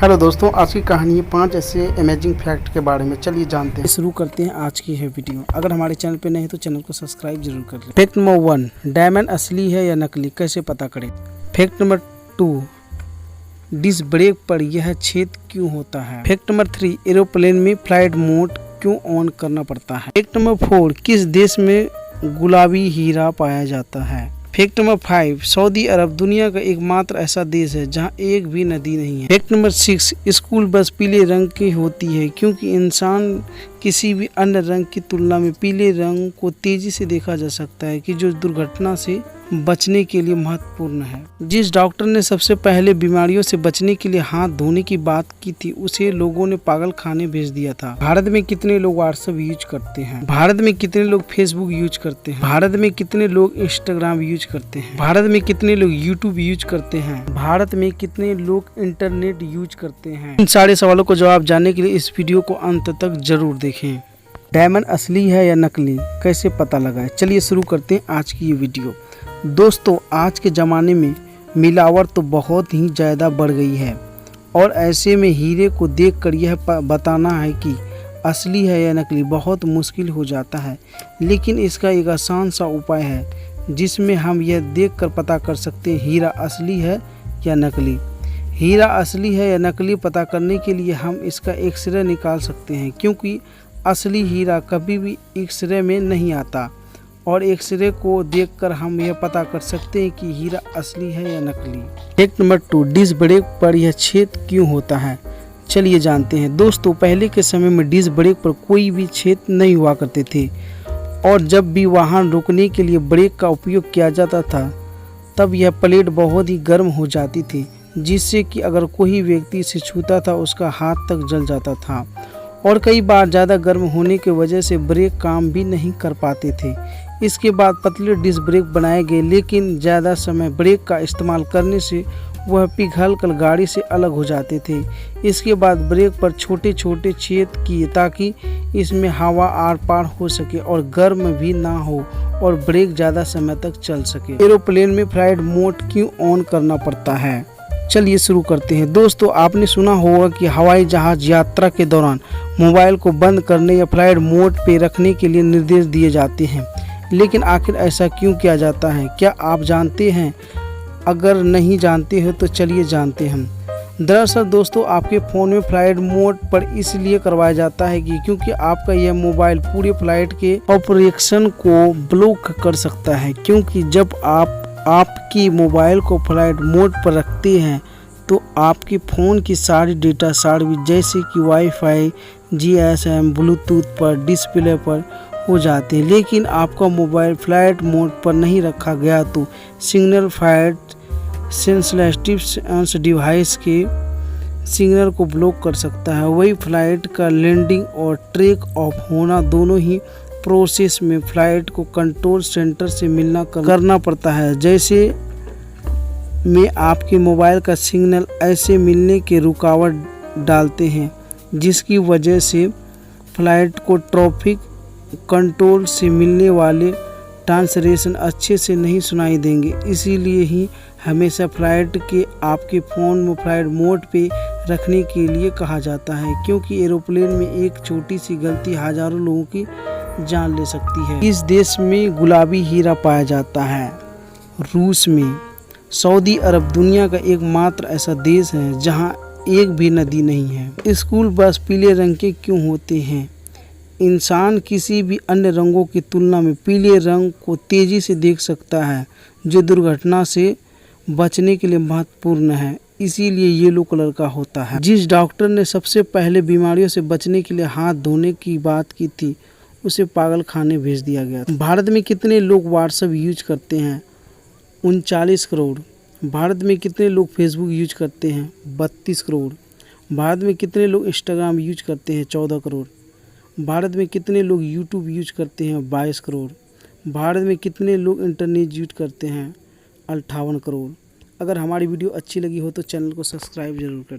Hello दोस्तों, आज की कहानी है 5 ऐसे अमेजिंग फैक्ट के बारे में। चलिए जानते हैं। शुरू करते हैं आज की है वीडियो। अगर हमारे चैनल पे नए हैं तो चैनल को सब्सक्राइब जरूर कर लें। फैक्ट नंबर 1, डायमंड असली है या नकली, कैसे पता करें। फैक्ट नंबर 2, डिस्क ब्रेक पर यह छेद क्यों होता है। फैक्ट नंबर 3, एरोप्लेन में फ्लाइट मोड क्यों ऑन करना पड़ता है। फैक्ट नंबर 4, किस देश में गुलाबी हीरा पाया जाता है। फैक्ट नंबर 5, सऊदी अरब दुनिया का एकमात्र ऐसा देश है जहां एक भी नदी नहीं है। फैक्ट नंबर 6, स्कूल बस पीले रंग की होती है क्योंकि इंसान किसी भी अन्य रंग की तुलना में पीले रंग को तेजी से देखा जा सकता है कि जो दुर्घटना से बचने के लिए महत्वपूर्ण है। जिस डॉक्टर ने सबसे पहले बीमारियों से बचने के लिए हाथ धोने की बात की थी उसे लोगों ने पागल खाने भेज दिया था। भारत में कितने लोग व्हाट्सएप यूज करते हैं। भारत में कितने लोग फेसबुक यूज करते हैं। भारत में कितने लोग इंस्टाग्राम यूज करते हैं। भारत में कितने लोग यूट्यूब यूज करते हैं। भारत में कितने लोग इंटरनेट यूज करते हैं। इन सारे सवालों को जवाब जानने के लिए इस वीडियो को अंत तक जरूर देखें। डायमंड असली है या नकली, कैसे पता लगाएं। चलिए शुरू करते हैं आज की ये वीडियो। दोस्तों, आज के ज़माने में मिलावट तो बहुत ही ज़्यादा बढ़ गई है और ऐसे में हीरे को देखकर यह बताना है कि असली है या नकली बहुत मुश्किल हो जाता है। लेकिन इसका एक आसान सा उपाय है जिसमें हम यह देखकर पता कर सकते हैं हीरा असली है या नकली। हीरा असली है या नकली पता करने के लिए हम इसका एक्सरे निकाल सकते हैं क्योंकि असली हीरा कभी भी एक्सरे में नहीं आता और एक्सरे को देखकर हम यह पता कर सकते हैं कि हीरा असली है या नकली। फैक्ट नंबर 2, डिस्क ब्रेक पर यह छेद क्यों होता है। चलिए जानते हैं। दोस्तों, पहले के समय में डिस्क ब्रेक पर कोई भी छेद नहीं हुआ करते थे और जब भी वाहन रुकने के लिए ब्रेक का उपयोग किया जाता था तब यह प्लेट बहुत ही गर्म हो जाती थी जिससे कि अगर कोई व्यक्ति इसे छूता था उसका हाथ तक जल जाता था और कई बार ज़्यादा गर्म होने की वजह से ब्रेक काम भी नहीं कर पाते थे। इसके बाद पतले डिस्क ब्रेक बनाए गए लेकिन ज़्यादा समय ब्रेक का इस्तेमाल करने से वह पिघल कर गाड़ी से अलग हो जाते थे। इसके बाद ब्रेक पर छोटे छोटे छेद किए ताकि इसमें हवा आर पार हो सके और गर्म भी ना हो और ब्रेक ज़्यादा समय तक चल सके। एरोप्लेन में फ्लाइट मोड क्यों ऑन करना पड़ता है। चलिए शुरू करते हैं। दोस्तों, आपने सुना होगा कि हवाई जहाज यात्रा के दौरान मोबाइल को बंद करने या फ्लाइट मोड पे रखने के लिए निर्देश दिए जाते हैं, लेकिन आखिर ऐसा क्यों किया जाता है, क्या आप जानते हैं। अगर नहीं जानते हो तो चलिए जानते हैं। दरअसल दोस्तों, आपके फ़ोन में फ्लाइट मोड पर इसलिए करवाया जाता है कि क्योंकि आपका यह मोबाइल पूरे फ्लाइट के ऑपरेशन को ब्लॉक कर सकता है। क्योंकि जब आप आपकी मोबाइल को फ्लाइट मोड पर रखते हैं तो आपके फ़ोन की सारी डेटा सार्वजनिक जैसे कि वाईफाई, जीएसएम, ब्लूटूथ पर डिस्प्ले पर हो जाते हैं। लेकिन आपका मोबाइल फ्लाइट मोड पर नहीं रखा गया तो सिग्नल फ्लाइट सेंसिटिव डिवाइस के सिग्नल को ब्लॉक कर सकता है। वही फ्लाइट का लैंडिंग और टेक ऑफ होना दोनों ही प्रोसेस में फ्लाइट को कंट्रोल सेंटर से करना पड़ता है। जैसे में आपके मोबाइल का सिग्नल ऐसे मिलने के रुकावट डालते हैं जिसकी वजह से फ्लाइट को ट्रैफिक कंट्रोल से मिलने वाले ट्रांसलेशन अच्छे से नहीं सुनाई देंगे। इसीलिए ही हमेशा फ्लाइट के आपके फ़ोन में फ्लाइट मोड पे रखने के लिए कहा जाता है क्योंकि एरोप्लेन में एक छोटी सी गलती हज़ारों लोगों की जान ले सकती है। इस देश में गुलाबी हीरा पाया जाता है। रूस में। सऊदी अरब दुनिया का एकमात्र ऐसा देश है जहां एक भी नदी नहीं है। स्कूल बस पीले रंग के क्यों होते हैं। इंसान किसी भी अन्य रंगों की तुलना में पीले रंग को तेजी से देख सकता है जो दुर्घटना से बचने के लिए महत्वपूर्ण है। इसीलिए येलो कलर का होता है। जिस डॉक्टर ने सबसे पहले बीमारियों से बचने के लिए हाथ धोने की बात की थी उसे पागल खाने भेज दिया गया। भारत में कितने लोग व्हाट्सएप यूज करते हैं। 39 करोड़। भारत में कितने लोग फेसबुक यूज करते हैं। 32 करोड़। भारत में कितने लोग इंस्टाग्राम यूज करते हैं। 14 करोड़। भारत में कितने लोग यूट्यूब यूज करते हैं। 22 करोड़। भारत में कितने लोग इंटरनेट यूज करते हैं। 58 करोड़। अगर हमारी वीडियो अच्छी लगी हो तो चैनल को सब्सक्राइब जरूर करें।